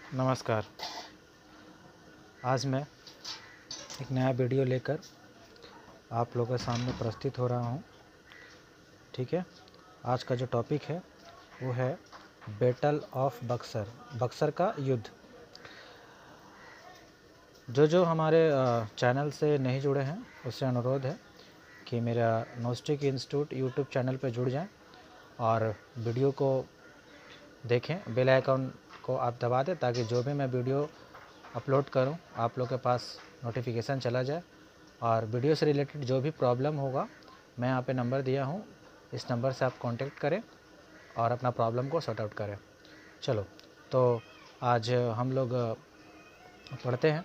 नमस्कार। आज मैं एक नया वीडियो लेकर आप लोगों के सामने प्रस्तुत हो रहा हूँ। ठीक है, आज का जो टॉपिक है वो है बैटल ऑफ बक्सर, बक्सर का युद्ध। जो हमारे चैनल से नहीं जुड़े हैं उससे अनुरोध है कि मेरा नोस्टिक इंस्टीट्यूट यूट्यूब चैनल पर जुड़ जाएं और वीडियो को देखें। बेल आइकन को आप दबा दें ताकि जो भी मैं वीडियो अपलोड करूं आप लोग के पास नोटिफिकेशन चला जाए। और वीडियो से रिलेटेड जो भी प्रॉब्लम होगा मैं यहाँ पे नंबर दिया हूँ, इस नंबर से आप कांटेक्ट करें और अपना प्रॉब्लम को सॉर्ट आउट करें। चलो, तो आज हम लोग पढ़ते हैं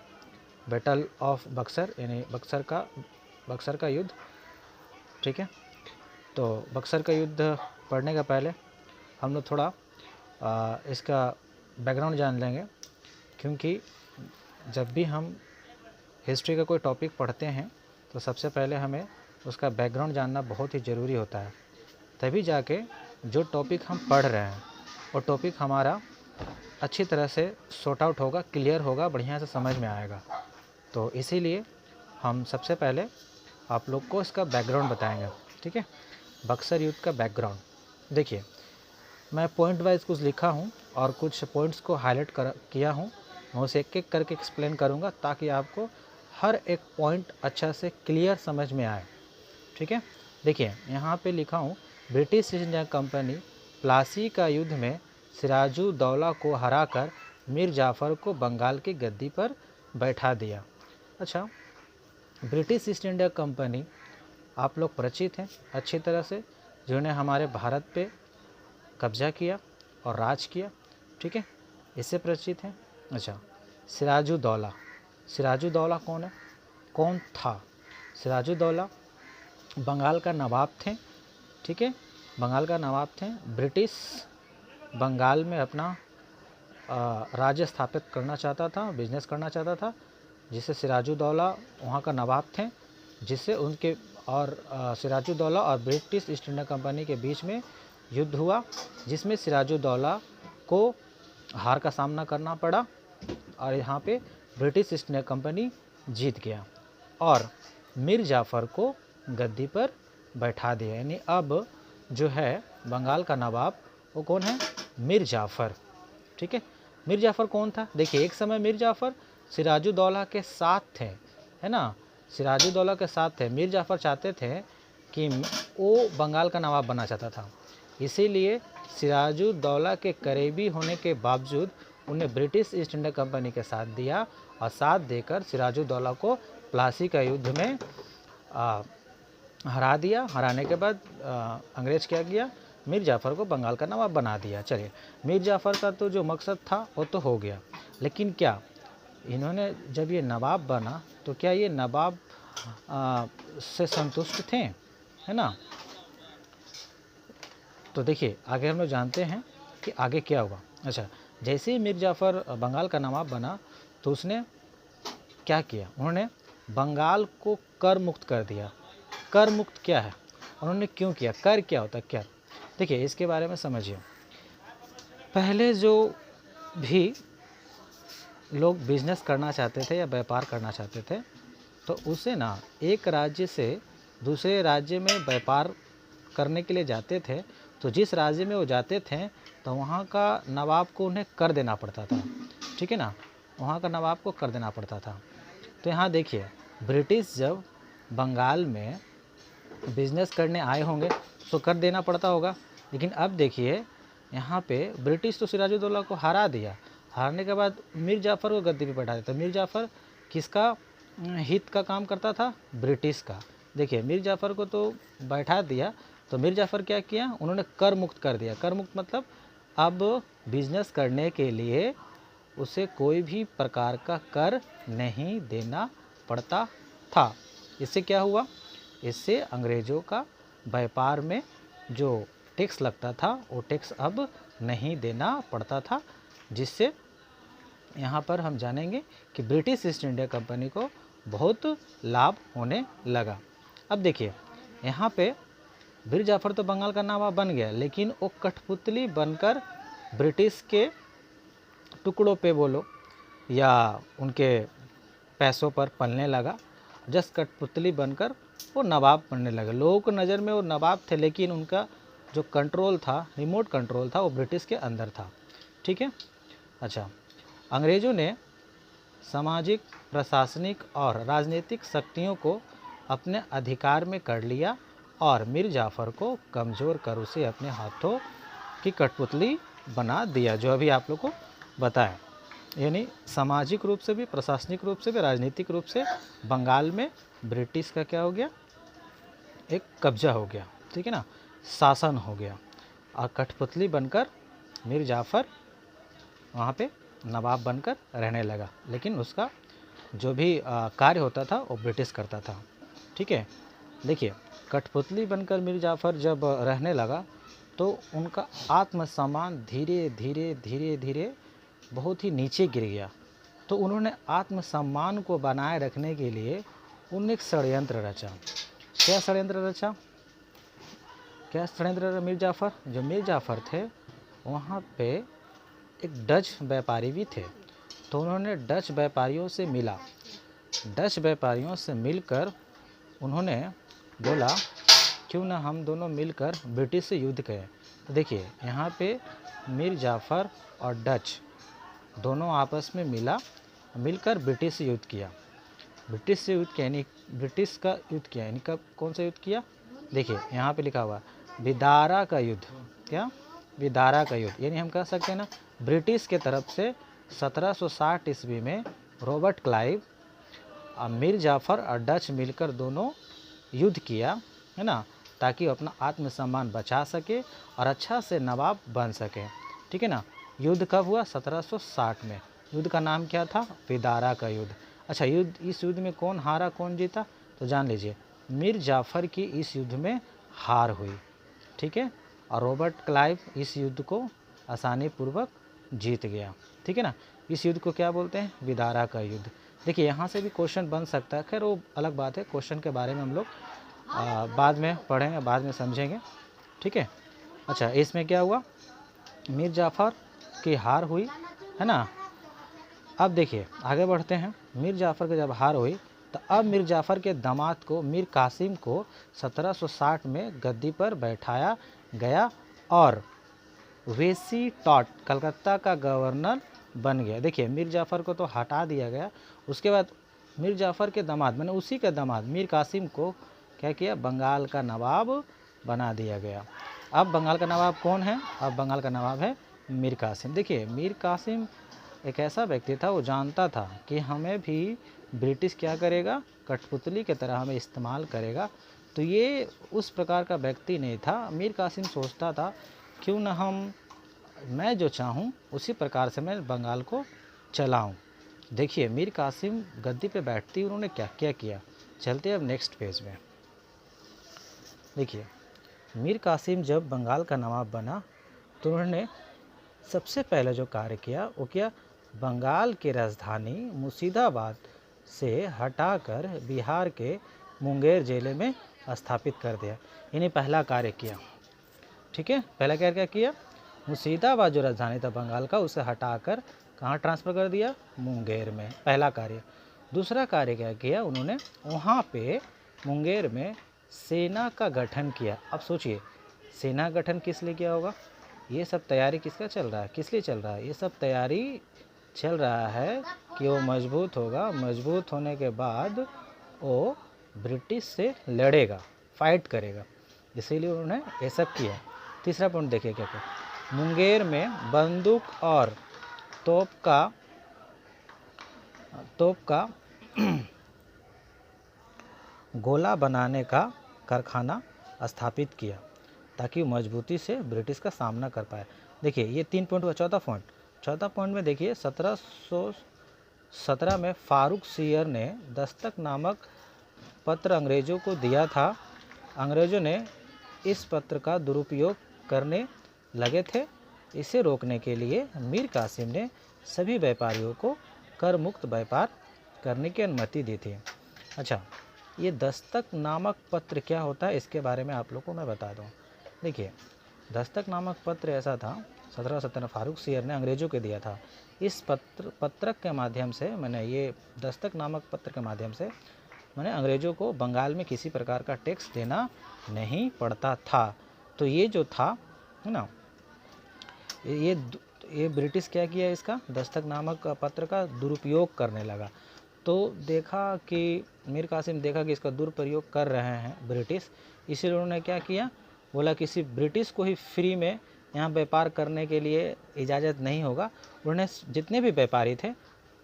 बैटल ऑफ बक्सर, यानी बक्सर का युद्ध। ठीक है, तो बक्सर का युद्ध पढ़ने का पहले हम लोग थोड़ा इसका बैकग्राउंड जान लेंगे, क्योंकि जब भी हम हिस्ट्री का कोई टॉपिक पढ़ते हैं तो सबसे पहले हमें उसका बैकग्राउंड जानना बहुत ही ज़रूरी होता है। तभी जाके जो टॉपिक हम पढ़ रहे हैं वो टॉपिक हमारा अच्छी तरह से सॉर्ट आउट होगा, क्लियर होगा, बढ़िया से समझ में आएगा। तो इसीलिए हम सबसे पहले आप लोग को इसका बैकग्राउंड बताएंगे। ठीक है, बक्सर युद्ध का बैकग्राउंड देखिए, मैं पॉइंट वाइज कुछ लिखा हूँ और कुछ पॉइंट्स को हाईलाइट किया हूँ। मैं उसे एक एक करके एक्सप्लेन करूँगा ताकि आपको हर एक पॉइंट अच्छा से क्लियर समझ में आए। ठीक है, देखिए यहाँ पे लिखा हूँ, British east India company Plassey का युद्ध में सिराजुद्दौला को हराकर मीर जाफ़र को बंगाल की गद्दी पर बैठा दिया। अच्छा, ब्रिटिश ईस्ट इंडिया कंपनी आप लोग परिचित हैं अच्छी तरह से, जिन्होंने हमारे भारत पे कब्जा किया और राज किया। ठीक है, इससे परिचित हैं। अच्छा, सिराजुद्दौला कौन है, कौन था? सिराजुद्दौला बंगाल का नवाब थे। ठीक है, बंगाल का नवाब थे। ब्रिटिश बंगाल में अपना राज्य स्थापित करना चाहता था, बिजनेस करना चाहता था, जिससे सिराजुद्दौला वहाँ का नवाब थे, जिससे उनके और सिराजुद्दौला और ब्रिटिश ईस्ट इंडिया कंपनी के बीच में युद्ध हुआ, जिसमें सिराजुद्दौला को हार का सामना करना पड़ा और यहाँ पे ब्रिटिश ईस्ट इंडिया कंपनी जीत गया और मीर जाफ़र को गद्दी पर बैठा दिया। यानी अब जो है बंगाल का नवाब वो कौन है? मीर जाफ़र। ठीक है, मीर जाफ़र कौन था? देखिए, एक समय मीर जाफ़र सिराजुद्दौला के साथ थे, है ना, सिराजुद्दौला के साथ थे। मीर जाफ़र चाहते थे कि वो बंगाल का नवाब बनना चाहता था, इसीलिए सिराजुद्दौला के करीबी होने के बावजूद उन्हें ब्रिटिश ईस्ट इंडिया कंपनी के साथ दिया और साथ देकर सिराजुद्दौला को प्लासी का युद्ध में हरा दिया। हराने के बाद अंग्रेज क्या किया? मीर जाफ़र को बंगाल का नवाब बना दिया। चलिए, मीर जाफ़र का तो जो मकसद था वो तो हो गया, लेकिन क्या इन्होंने जब ये नवाब बना तो क्या ये नवाब से संतुष्ट थे, है ना? तो देखिए, आगे हम लोग जानते हैं कि आगे क्या हुआ। अच्छा, जैसे ही मीर जाफ़र बंगाल का नवाब बना तो उसने क्या किया? उन्होंने बंगाल को कर मुक्त कर दिया। कर मुक्त क्या है? उन्होंने क्यों किया? कर क्या होता है? क्या? देखिए, इसके बारे में समझिए। पहले जो भी लोग बिजनेस करना चाहते थे या व्यापार करना चाहते थे तो उसे ना एक राज्य से दूसरे राज्य में व्यापार करने के लिए जाते थे, तो जिस राज्य में वो जाते थे तो वहाँ का नवाब को उन्हें कर देना पड़ता था। ठीक है ना, वहाँ का नवाब को कर देना पड़ता था। तो यहाँ देखिए, ब्रिटिश जब बंगाल में बिजनेस करने आए होंगे तो कर देना पड़ता होगा, लेकिन अब देखिए यहाँ पे ब्रिटिश तो सिराजुद्दौला को हरा दिया, हारने के बाद मीर जाफ़र को गद्दी पे बैठा देता। मीर जाफ़र किसका हित का काम करता था? ब्रिटिश का। देखिए, मीर जाफ़र को तो बैठा दिया, तो मीर जाफ़र क्या किया? उन्होंने कर मुक्त कर दिया। कर मुक्त मतलब अब बिजनेस करने के लिए उसे कोई भी प्रकार का कर नहीं देना पड़ता था। इससे क्या हुआ? इससे अंग्रेज़ों का व्यापार में जो टैक्स लगता था वो टैक्स अब नहीं देना पड़ता था, जिससे यहाँ पर हम जानेंगे कि ब्रिटिश ईस्ट इंडिया कंपनी को बहुत लाभ होने लगा। अब देखिए, यहाँ पे मीर जाफ़र तो बंगाल का नवाब बन गया, लेकिन वो कठपुतली बनकर ब्रिटिश के टुकड़ों पे बोलो या उनके पैसों पर पलने लगा। जस कठपुतली बनकर वो नवाब बनने लगे। लोगों को नज़र में वो नवाब थे, लेकिन उनका जो कंट्रोल था, रिमोट कंट्रोल था, वो ब्रिटिश के अंदर था। ठीक है। अच्छा, अंग्रेज़ों ने सामाजिक, प्रशासनिक और राजनीतिक शक्तियों को अपने अधिकार में कर लिया और मीर जाफ़र को कमज़ोर कर उसे अपने हाथों की कठपुतली बना दिया, जो अभी आप लोग को बताया। यानी सामाजिक रूप से भी, प्रशासनिक रूप से भी, राजनीतिक रूप से बंगाल में ब्रिटिश का क्या हो गया, एक कब्जा हो गया। ठीक है ना, शासन हो गया और कठपुतली बनकर मीर जाफ़र वहाँ पे नवाब बनकर रहने लगा। लेकिन उसका जो भी कार्य होता था वो ब्रिटिश करता था। ठीक है। देखिए, कठपुतली बनकर मीर जाफ़र जब रहने लगा तो उनका आत्मसम्मान धीरे धीरे धीरे धीरे बहुत ही नीचे गिर गया। तो उन्होंने आत्मसम्मान को बनाए रखने के लिए उन्होंने एक षड्यंत्र रचा। क्या षड्यंत्र रचा? क्या षड्यंत्र? मीर जाफ़र थे, वहाँ पे एक डच व्यापारी भी थे। तो उन्होंने डच व्यापारियों से मिला। डच व्यापारियों से मिलकर उन्होंने बोला, क्यों ना हम दोनों मिलकर ब्रिटिश से युद्ध करें। तो देखिए, यहाँ पे मीर जाफ़र और डच दोनों आपस में मिलकर ब्रिटिश से युद्ध किया। ब्रिटिश से युद्ध किया यानी ब्रिटिश का युद्ध किया। यानी कब, कौन सा युद्ध किया? देखिए, यहाँ पे लिखा हुआ विदारा का युद्ध। क्या? विदारा का युद्ध। यानी हम कह सकते हैं ना, ब्रिटिश के तरफ से 1760 ईस्वी में रॉबर्ट क्लाइव, मीर जाफ़र और डच मिलकर दोनों युद्ध किया, है ना, ताकि वो अपना आत्मसम्मान बचा सके और अच्छा से नवाब बन सके। ठीक है ना। युद्ध कब हुआ? 1760 में। युद्ध का नाम क्या था? विदारा का युद्ध। अच्छा, इस युद्ध में कौन हारा, कौन जीता? तो जान लीजिए, मीर जाफ़र की इस युद्ध में हार हुई। ठीक है। और रॉबर्ट क्लाइव इस युद्ध को आसानी पूर्वक जीत गया। ठीक है ना। इस युद्ध को क्या बोलते हैं? विदारा का युद्ध। देखिए, यहाँ से भी क्वेश्चन बन सकता है। खैर वो अलग बात है, क्वेश्चन के बारे में हम लोग बाद में पढ़ेंगे, बाद में समझेंगे। ठीक है। अच्छा, इसमें क्या हुआ? मीर जाफ़र की हार हुई, है ना। अब देखिए, आगे बढ़ते हैं। मीर जाफ़र की जब हार हुई तो अब मीर जाफ़र के दामाद को, मीर कासिम को 1760 में गद्दी पर बैठाया गया और वेसी टॉट कलकत्ता का गवर्नर बन गया। देखिए, मीर जाफ़र को तो हटा दिया गया। उसके बाद मीर जाफ़र के दामाद, मैंने उसी के दामाद मीर कासिम को क्या किया? बंगाल का नवाब बना दिया गया। अब बंगाल का नवाब कौन है? अब बंगाल का नवाब है मीर कासिम। देखिए, मीर कासिम एक ऐसा व्यक्ति था, वो जानता था कि हमें भी ब्रिटिश क्या करेगा? कठपुतली की तरह हमें इस्तेमाल करेगा। तो ये उस प्रकार का व्यक्ति नहीं था। मीर कासिम सोचता था, क्यों ना मैं जो चाहूँ उसी प्रकार से मैं बंगाल को चलाऊँ। देखिए, मीर कासिम गद्दी पे बैठते ही उन्होंने क्या क्या किया। चलते अब नेक्स्ट पेज में। देखिए, मीर कासिम जब बंगाल का नवाब बना तो उन्होंने सबसे पहले जो कार्य किया वो किया, बंगाल की राजधानी मुर्शिदाबाद से हटाकर बिहार के मुंगेर जिले में स्थापित कर दिया। इन्हें पहला कार्य किया। ठीक है। पहला क्या किया? मुर्शिदाबाद जो राजधानी था बंगाल का, उसे हटाकर कहाँ ट्रांसफ़र कर दिया? मुंगेर में। पहला कार्य। दूसरा कार्य क्या किया उन्होंने? वहाँ पे मुंगेर में सेना का गठन किया। अब सोचिए, सेना गठन किस लिए किया होगा? ये सब तैयारी किसका चल रहा है? किस लिए चल रहा है? ये सब तैयारी चल रहा है कि वो मजबूत होगा। मजबूत होने के बाद वो ब्रिटिश से लड़ेगा, फाइट करेगा। इसीलिए उन्होंने ये सब किया। तीसरा पॉइंट देखिए क्या क्या, मुंगेर में बंदूक और तोप का गोला बनाने का कारखाना स्थापित किया ताकि वो मजबूती से ब्रिटिश का सामना कर पाए। देखिए, ये 3 पॉइंट हुआ। चौथा पॉइंट में देखिए, 1717 में फारूक सियर ने दस्तक नामक पत्र अंग्रेज़ों को दिया था। अंग्रेज़ों ने इस पत्र का दुरुपयोग करने लगे थे। इसे रोकने के लिए मीर कासिम ने सभी व्यापारियों को कर मुक्त व्यापार करने की अनुमति दी थी। अच्छा, ये दस्तक नामक पत्र क्या होता है इसके बारे में आप लोग को मैं बता दूं। देखिए, दस्तक नामक पत्र ऐसा था, 1717 फारूक सियर ने अंग्रेज़ों को दिया था। इस पत्रक के माध्यम से मैंने ये दस्तक नामक पत्र के माध्यम से मैंने अंग्रेज़ों को बंगाल में किसी प्रकार का टैक्स देना नहीं पड़ता था। तो ये जो था है ना, ये ब्रिटिश क्या किया, इसका दस्तक नामक पत्र का दुरुपयोग करने लगा। तो देखा कि मीर कासिम देखा कि इसका दुरुपयोग कर रहे हैं ब्रिटिश, इसीलिए उन्होंने क्या किया, बोला किसी ब्रिटिश को ही फ्री में यहाँ व्यापार करने के लिए इजाज़त नहीं होगा। उन्होंने जितने भी व्यापारी थे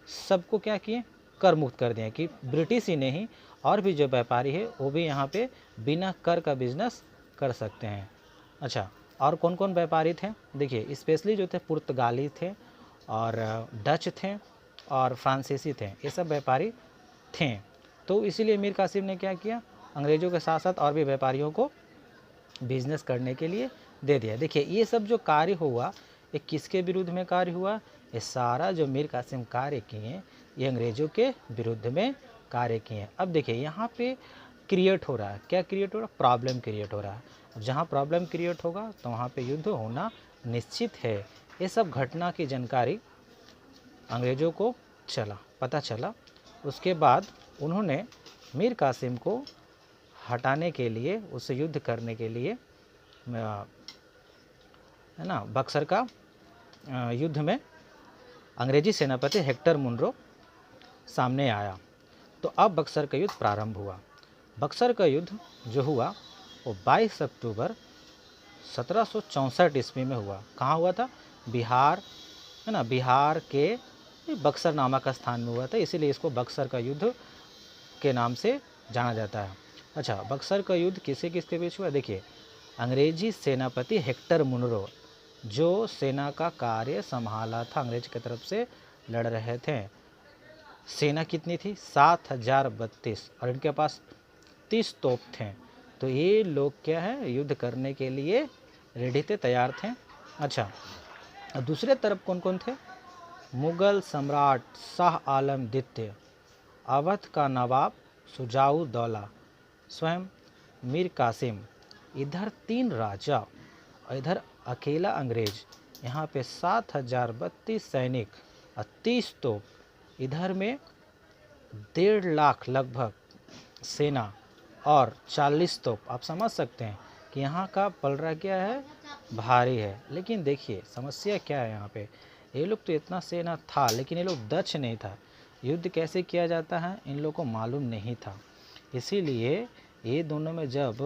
सबको क्या किए, कर मुक्त कर दिया कि ब्रिटिश ही नहीं और भी जो व्यापारी है वो भी यहाँ पे बिना कर का बिजनेस कर सकते हैं। अच्छा, और कौन कौन व्यापारी थे, देखिए स्पेशली जो थे पुर्तगाली थे और डच थे और फ्रांसीसी थे, ये सब व्यापारी थे। तो इसीलिए मीर कासिम ने क्या किया, अंग्रेज़ों के साथ साथ और भी व्यापारियों को बिजनेस करने के लिए दे दिया। देखिए ये सब जो कार्य हुआ ये किसके विरुद्ध में कार्य हुआ, ये सारा जो मीर कासिम कार्य किए ये अंग्रेज़ों के विरुद्ध में कार्य किए। अब देखिए यहाँ पे क्रिएट हो रहा है, क्या क्रिएट हो रहा है, प्रॉब्लम क्रिएट हो रहा है। अब जहाँ प्रॉब्लम क्रिएट होगा तो वहाँ पे युद्ध होना निश्चित है। ये सब घटना की जानकारी अंग्रेज़ों को पता चला। उसके बाद उन्होंने मीर कासिम को हटाने के लिए, उससे युद्ध करने के लिए है ना, बक्सर का युद्ध में अंग्रेजी सेनापति हेक्टर मुनरो सामने आया। तो अब बक्सर का युद्ध प्रारंभ हुआ। बक्सर का युद्ध जो हुआ वो 22 अक्टूबर 1764 ईस्वी में हुआ। कहाँ हुआ था, बिहार है ना, बिहार के बक्सर नामक स्थान में हुआ था, इसीलिए इसको बक्सर का युद्ध के नाम से जाना जाता है। अच्छा, बक्सर का युद्ध किसके किसके बीच हुआ, देखिए अंग्रेजी सेनापति हेक्टर मुनरो जो सेना का कार्य संभाला था, अंग्रेज की तरफ से लड़ रहे थे। सेना कितनी थी, 7032 और इनके पास 30 तोप थे। तो ये लोग क्या है, युद्ध करने के लिए रेडी थे, तैयार थे। अच्छा, अब दूसरे तरफ कौन कौन थे, मुगल सम्राट शाह आलम द्वितीय, अवध का नवाब शुजाउद्दौला, स्वयं मीर कासिम, इधर 3 राजा और इधर अकेला अंग्रेज। यहाँ पे 7032 सैनिक और 30 तोप, इधर में 1.5 लाख लगभग सेना और 40 तोप। आप समझ सकते हैं कि यहाँ का पलड़ा क्या है, भारी है। लेकिन देखिए समस्या क्या है, यहाँ पे ये लोग तो इतना सेना था लेकिन ये लोग दक्ष नहीं था, युद्ध कैसे किया जाता है इन लोगों को मालूम नहीं था। इसीलिए ये दोनों में जब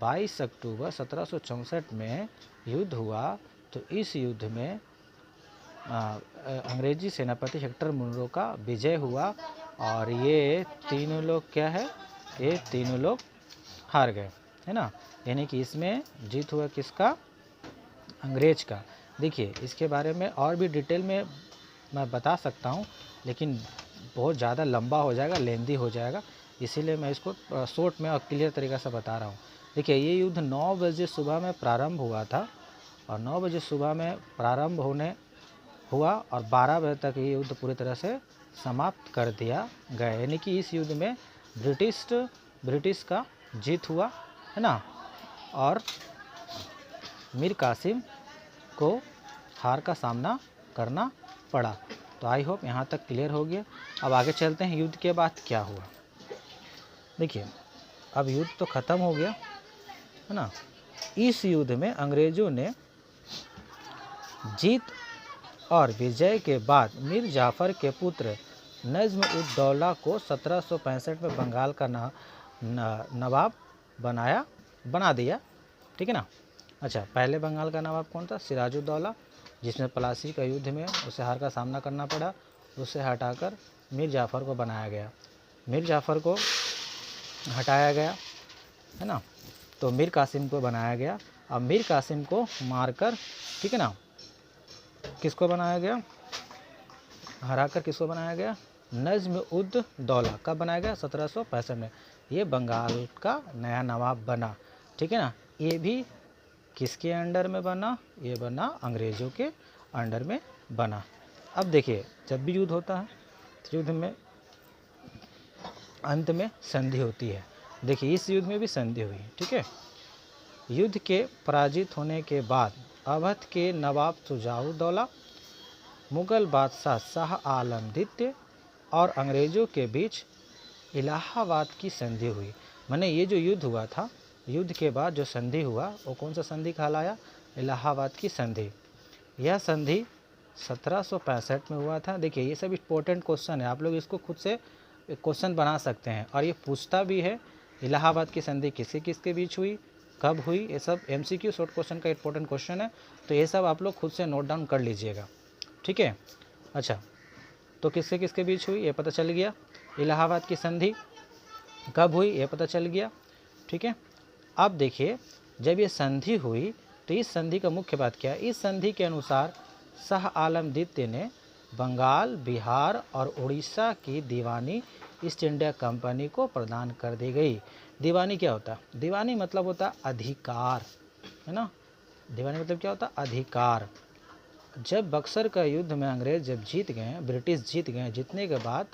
22 अक्टूबर 1764 में युद्ध हुआ तो इस युद्ध में अंग्रेजी सेनापति हेक्टर मुनरो का विजय हुआ और ये तीनों लोग क्या है, ये तीनों लोग हार गए, है ना। यानी कि इसमें जीत हुआ किसका, अंग्रेज का। देखिए इसके बारे में और भी डिटेल में मैं बता सकता हूँ लेकिन बहुत ज़्यादा लंबा हो जाएगा, लेंदी हो जाएगा, इसीलिए मैं इसको शॉर्ट में और क्लियर तरीक़ा से बता रहा हूँ। देखिए ये युद्ध 9 बजे सुबह में प्रारंभ हुआ था और 9 बजे सुबह में प्रारंभ हुआ और 12 बजे तक ये युद्ध पूरी तरह से समाप्त कर दिया गया। यानी कि इस युद्ध में ब्रिटिश का जीत हुआ, है ना, और मीर कासिम को हार का सामना करना पड़ा। तो आई होप यहाँ तक क्लियर हो गया। अब आगे चलते हैं, युद्ध के बाद क्या हुआ। देखिए अब युद्ध तो ख़त्म हो गया, है ना। इस युद्ध में अंग्रेज़ों ने जीत और विजय के बाद मीर जाफ़र के पुत्र नज्म-उद-दौला को 1765 में बंगाल का नवाब बना दिया, ठीक है ना। अच्छा, पहले बंगाल का नवाब कौन था, सिराजुद्दौला, जिसमें प्लासी का युद्ध में उसे हार का सामना करना पड़ा। उसे हटाकर मीर जाफ़र को बनाया गया, मीर जाफ़र को हटाया गया, है ना। तो मीर कासिम को बनाया गया। अब मीर कासिम को मारकर, ठीक है ना, किसको बनाया गया, हराकर किसको बनाया गया, नज्म-उद-दौला। कब बनाया गया, 1765 में। ये बंगाल का नया नवाब बना, ठीक है ना। ये भी किसके अंडर में बना, ये बना अंग्रेज़ों के अंडर में बना। अब देखिए जब भी युद्ध होता है तो युद्ध में अंत में संधि होती है। देखिए इस युद्ध में भी संधि हुई, ठीक है। युद्ध के पराजित होने के बाद अवध के नवाब शुजाउद्दौला, मुग़ल बादशाह शाह आलम द्वितीय और अंग्रेज़ों के बीच इलाहाबाद की संधि हुई। माने ये जो युद्ध हुआ था, युद्ध के बाद जो संधि हुआ वो कौन सा संधि कहलाया? इलाहाबाद की संधि। यह संधि 1765 में हुआ था। देखिए ये सब इम्पोर्टेंट क्वेश्चन है, आप लोग इसको खुद से क्वेश्चन बना सकते हैं और ये पूछता भी है इलाहाबाद की संधि किसके किसके बीच हुई, कब हुई। ये सब MCQ शॉर्ट क्वेश्चन का इम्पोर्टेंट क्वेश्चन है, तो ये सब आप लोग खुद से नोट डाउन कर लीजिएगा, ठीक है। अच्छा, तो किसके किसके बीच हुई ये पता चल गया, इलाहाबाद की संधि कब हुई ये पता चल गया, ठीक है। अब देखिए जब ये संधि हुई तो इस संधि का मुख्य बात क्या है? इस संधि के अनुसार शाह आलम द्वितीय ने बंगाल, बिहार और उड़ीसा की दीवानी ईस्ट इंडिया कंपनी को प्रदान कर दी गई। दीवानी क्या होता है? दीवानी मतलब होता है अधिकार, है ना। दीवानी मतलब क्या होता है? अधिकार। जब बक्सर का युद्ध में अंग्रेज जब जीत गए, ब्रिटिश जीत गए, जीतने के बाद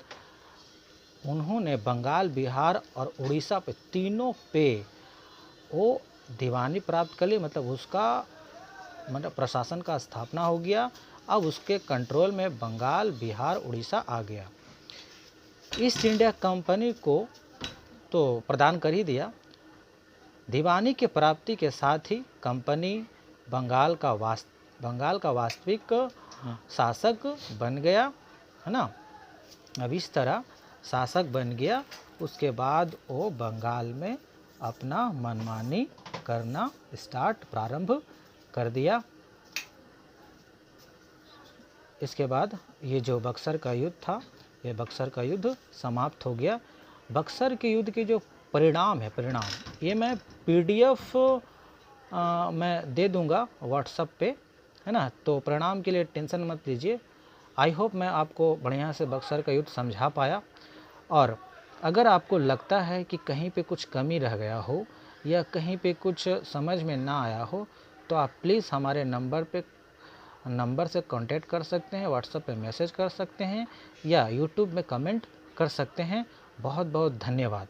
उन्होंने बंगाल, बिहार और उड़ीसा पे तीनों पे वो दीवानी प्राप्त कर ली। मतलब उसका मतलब प्रशासन का स्थापना हो गया। अब उसके कंट्रोल में बंगाल, बिहार, उड़ीसा आ गया। ईस्ट इंडिया कंपनी को तो प्रदान कर ही दिया। दीवानी की प्राप्ति के साथ ही कंपनी बंगाल का वास्तविक शासक बन गया, है ना। अब इस तरह शासक बन गया, उसके बाद वो बंगाल में अपना मनमानी करना प्रारंभ कर दिया। इसके बाद ये जो बक्सर का युद्ध था, ये बक्सर का युद्ध समाप्त हो गया। बक्सर के युद्ध के जो परिणाम ये मैं PDF मैं दे दूंगा व्हाट्सएप पे, है ना। तो परिणाम के लिए टेंशन मत लीजिए। आई होप मैं आपको बढ़िया से बक्सर का युद्ध समझा पाया। और अगर आपको लगता है कि कहीं पे कुछ कमी रह गया हो या कहीं पे कुछ समझ में ना आया हो, तो आप प्लीज़ हमारे नंबर से कांटेक्ट कर सकते हैं, व्हाट्सएप पे मैसेज कर सकते हैं या यूट्यूब में कमेंट कर सकते हैं। बहुत बहुत धन्यवाद।